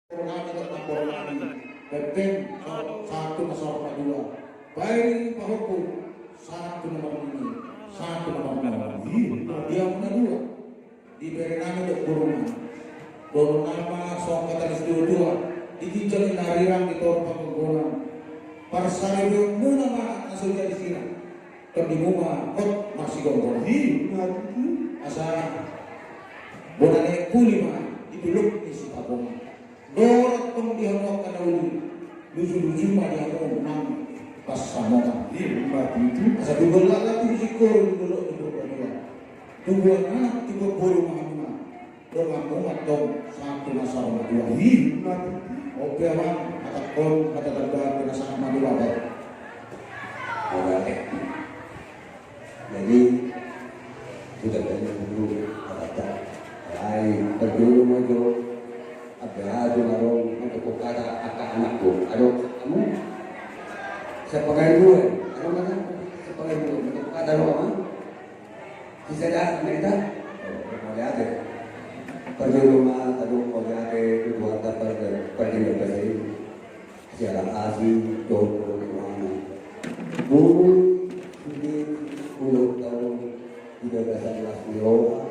Namin at napor namin. Pepeng, satu masalah dua. Baik pahupun, satu nomor ini, satu nomor dia punya dua. Diberi nama dek burungan. Burung nama soal katalis dua. Dikincangin narirang di torpa kegonan. Parsari yung muna mga nasuya di sini. Kan di rumah, kot masih gonggong. Asa bonane kuli mah diduluk di si tabung. Dorot pun dihongkok ke dahulu. Lucu-lucu mah dihongkok nang pas sama kan. Asa dugol lagi di sikor diduluk berdua. Tunggu anak tiga puluh mah. Dorang muat dong satu masalah dua. Oke bang, kata kon, kata terbaik kena sama dua baik. Jadi sudah tanya dulu kata lain berdulu maju apa itu narong untuk kata akak anakku aduh kamu sebagai gue aduh mana sebagai gue untuk kata apa bisa dah mereka boleh ada berdulu mah aduh boleh ada kedua kata pergi berbeza siapa asli doa mana bulu 10 tahun tidak bisa Eropa,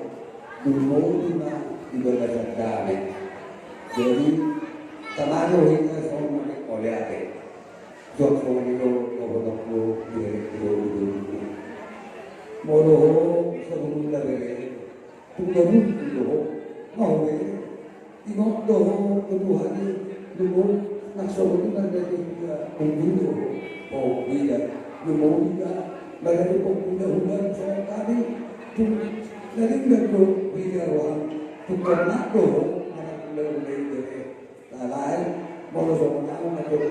dulu tidak bisa damai. Jadi kemarin kita semua oleh ada. Jok semua itu kalau dulu. Moro sebelum lagi, tunggu dulu. Mau ni, tengok dulu kedua hari dulu nak sebelum lagi dulu. Oh iya, dulu juga. Bagaimana pemuda-pemuda saya tadi dari bentuk biarwan tukar nakdo anak muda itu lalai mau semua nak dari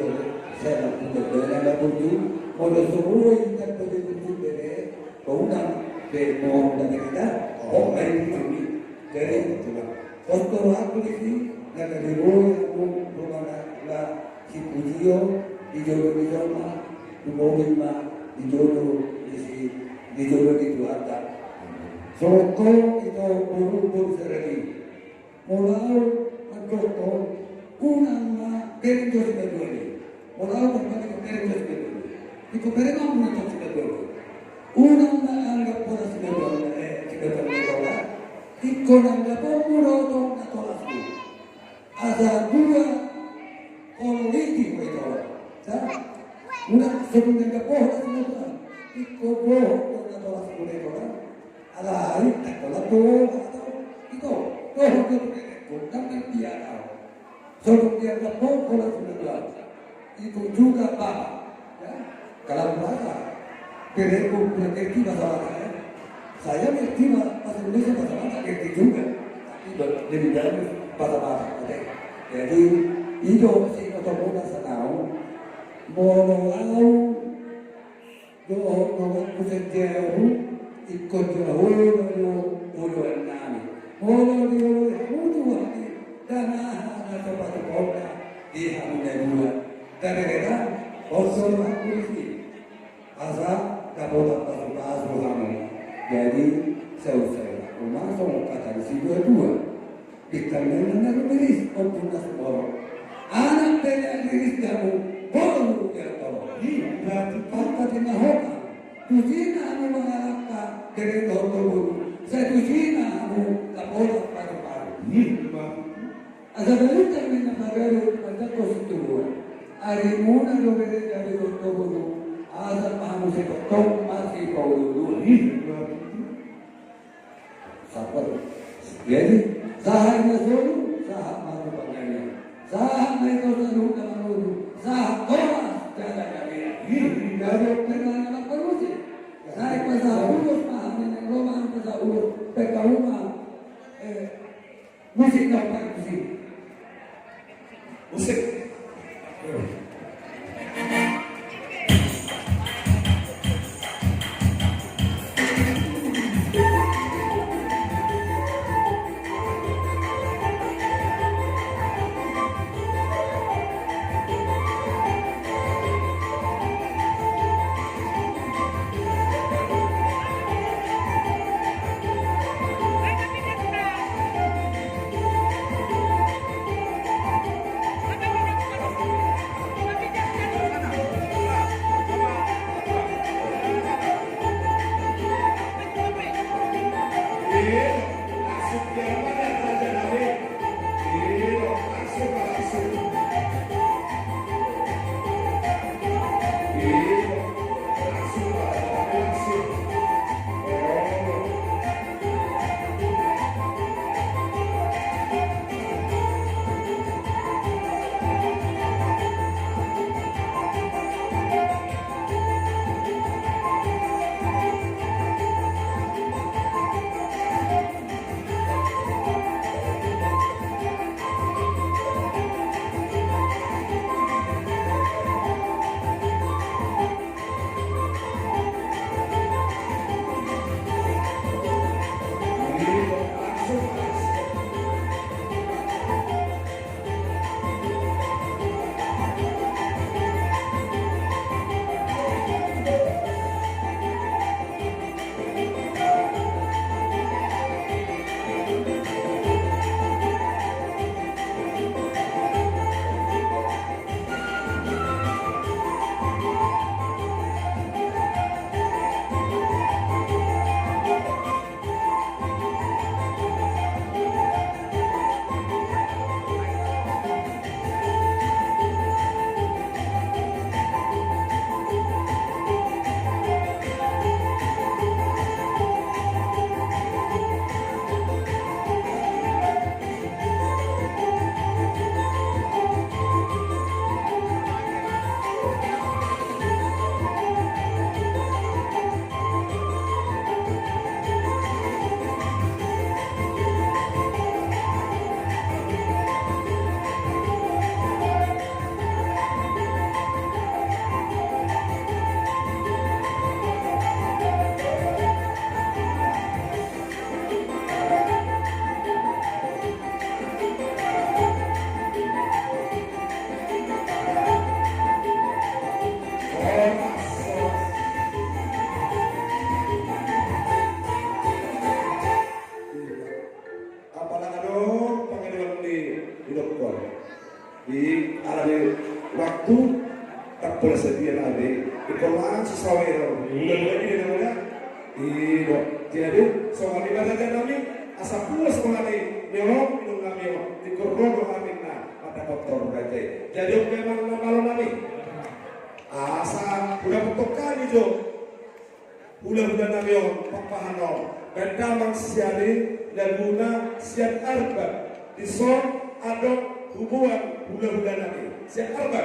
saya nak dari ada tujuh mau semua yang terjadi tujuh dari kemudian demo dari kita ini dari foto aku di sini dari rumah lah si Pujio di jodoh di mobil di jodoh di jodoh itu ada. Soko itu buru seragi. Mulau adoko unang dari jodoh itu ini. Mulau berbagai dari jodoh itu. Itu berapa umur itu jodoh? Unang anggap pada jodoh jodoh jodoh. Ikon anggap umur itu atau asli. Ada dua politik itu. Unang sebelum anggap jodoh Iko boh na tolas boleh orang, ada hari tak tolas boh atau iko bukan dia tahu. Sebab dia tak boh tolas boleh itu juga apa? Kalau bahasa, kereku mengerti bahasa mana? Saya mengerti bahasa Indonesia bahasa mana mengerti juga, tapi lebih dalam bahasa. Jadi itu sih kalau mau senau, mau doa nama kusenjauh ikut jauh lalu nami lalu dia dan ada tempat kota di Hamdan dua dari kita kosong kursi asal dapat pas Muhammad jadi selesai rumah semua kata di situ dua dikarenakan ada beris opunas orang anak dari beris kamu baru dia tahu berarti patah di nahoka tujina anu mengalahkan dari doa saya tujina anu kapola paru-paru asal balik kami nafagaru pada konstituen hari muna lo beri dari doa asal pahamu sekotong masih kau dulu sabar jadi sahanya dulu sah malu panjangnya sah mereka dulu sah orang jalan kami dari pengenalan perusi naik pasal urus pahamin yang roman pasal urus peka rumah musik dapat musik langsung diamankan Raja Nabi. Langsung. Di arah waktu tak bersedia nanti ikonan sesawero udah lagi di namanya iya jadi soal ibadah kami asal puas mengenai nyawa minum kami di korban kami pada dokter berarti jadi memang malam kami asal udah betul jo udah nami papahan berdamang siari dan guna siat arba di son ada hubungan bulan-bulan nanti. Siap apa?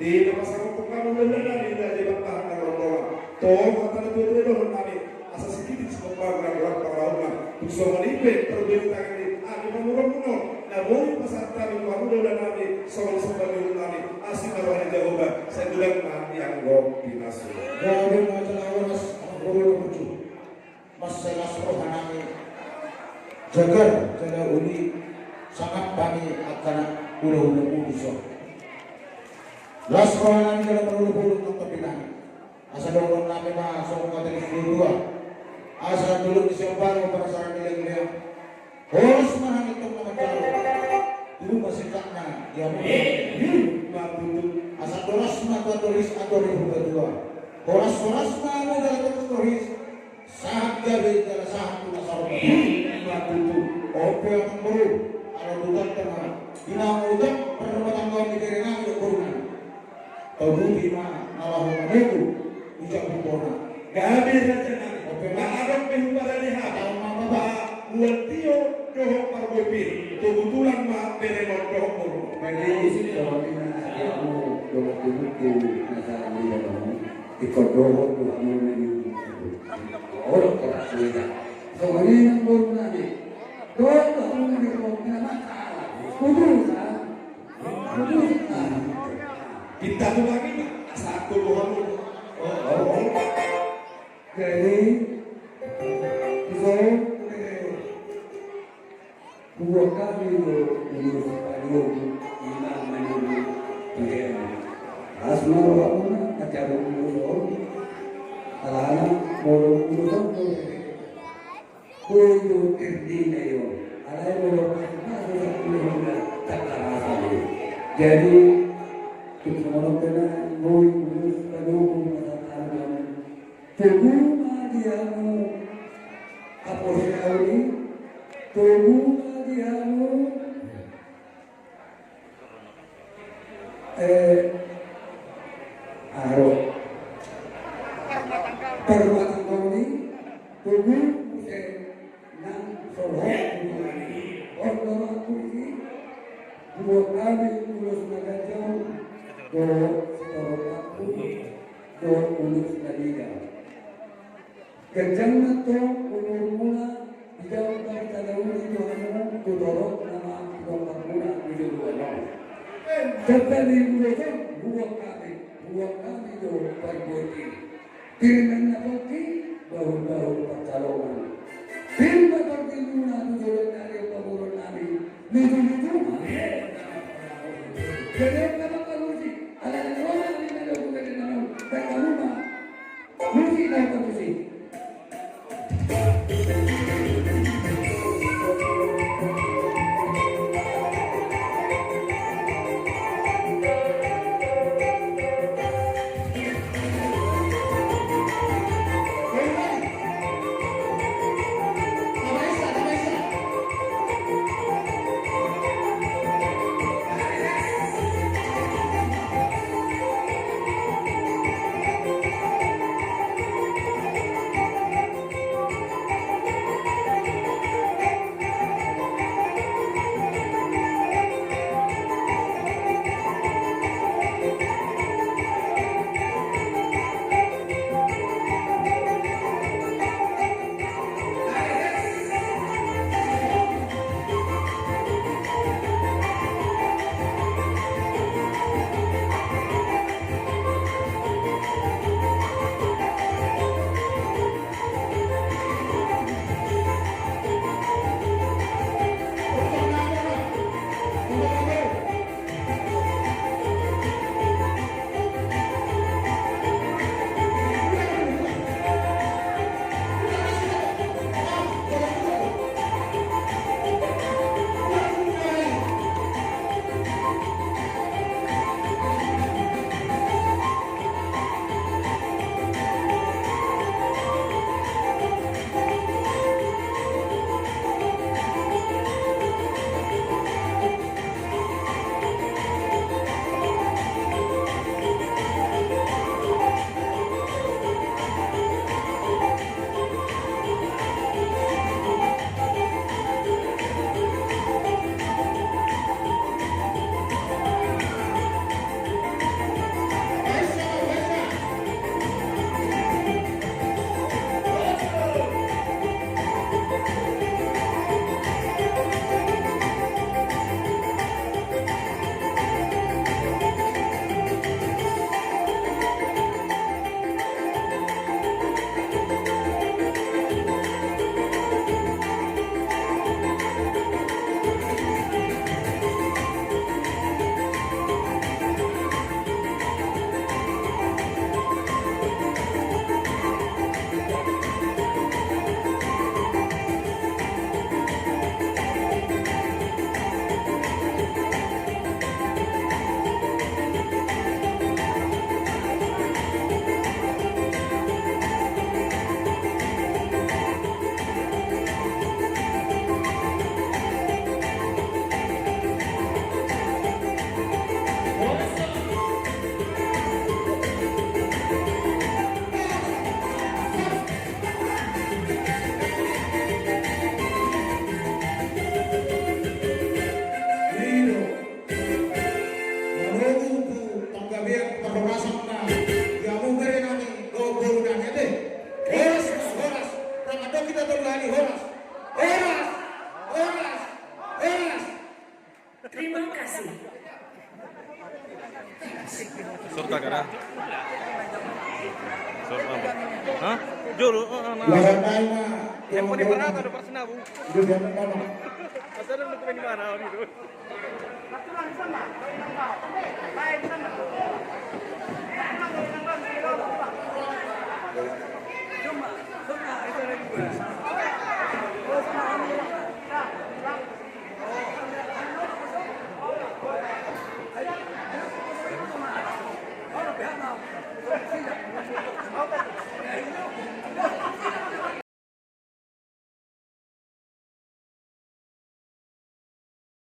Di pasang untuk kamu benar dari dari bapak dan orang toh mata itu dorong kami asal sedikit sebab bergerak parauna bisa melibat terbeli tangan ini kami menurun namun pasal kami baru dan kami soal sebagai kami asing arwah jawaban saya bilang yang go binasa jadi masalah mas guru lucu mas selas rohanami jagar jaga uli sangat kami akan ulu-ulu bisa las rohanami dalam ulu-ulu untuk terpindah asal dorong namin na sa mga talis-dua asal dulu di Siambaro para sa nilang-nilang horos man itong mga tao dulu masikak na yan asal doras na tulis ato rin dua horas-horas na ano dalam tulis sahat gabi dalam sahat na sa mga opo ang guru ano dutan ka na inaudang perbuatan kau dikira nga yung guru na tagubi na nalahu manuku ujak bumbona Gabi raja nami maarap pehubara liha ba uatio doho parbopi kebetulan ma beremon doho puru Jadi kalau kita aku doa itu masalah dia dong ikut doa tu kamu ni orang keras juga soalnya yang baru nanti doa tu kamu ni kalau kita masalah kudus kita tu lagi satu doa jadi dua kali urus padu imam menunggu pengen asma wakuna acara urus alana moro urus kudu terdine yo alai moro masuk kuliah tak terasa jadi kita mau kena urus padu masalah tubuh diamu apa sekali tubuh diamu aro perbuatan kau ini tubuh nang solo orang aku ini dua kali lulus magajau dua setorong aku dua lulus nadiga kerjaan itu umur mula dijauh dari tadawun itu hanya kudorot nama kudorot mula di luar jadi mulai buat kami itu perbuati kiriman nabi bahu percalonan kiriman nabi mula tujuan dari pemurun nabi itu jadi kalau kalusi ada orang yang ada bukan nama dan kamu mah mesti nak kalusi atau kita berlari horas. Horas. Horas. Horas. Terima kasih. Surta kana. Surta. Hah? Jolo. Lawan Daima. Handphone di mana atau depan sana, Bu? Itu dia mana? Asal lu di mana itu?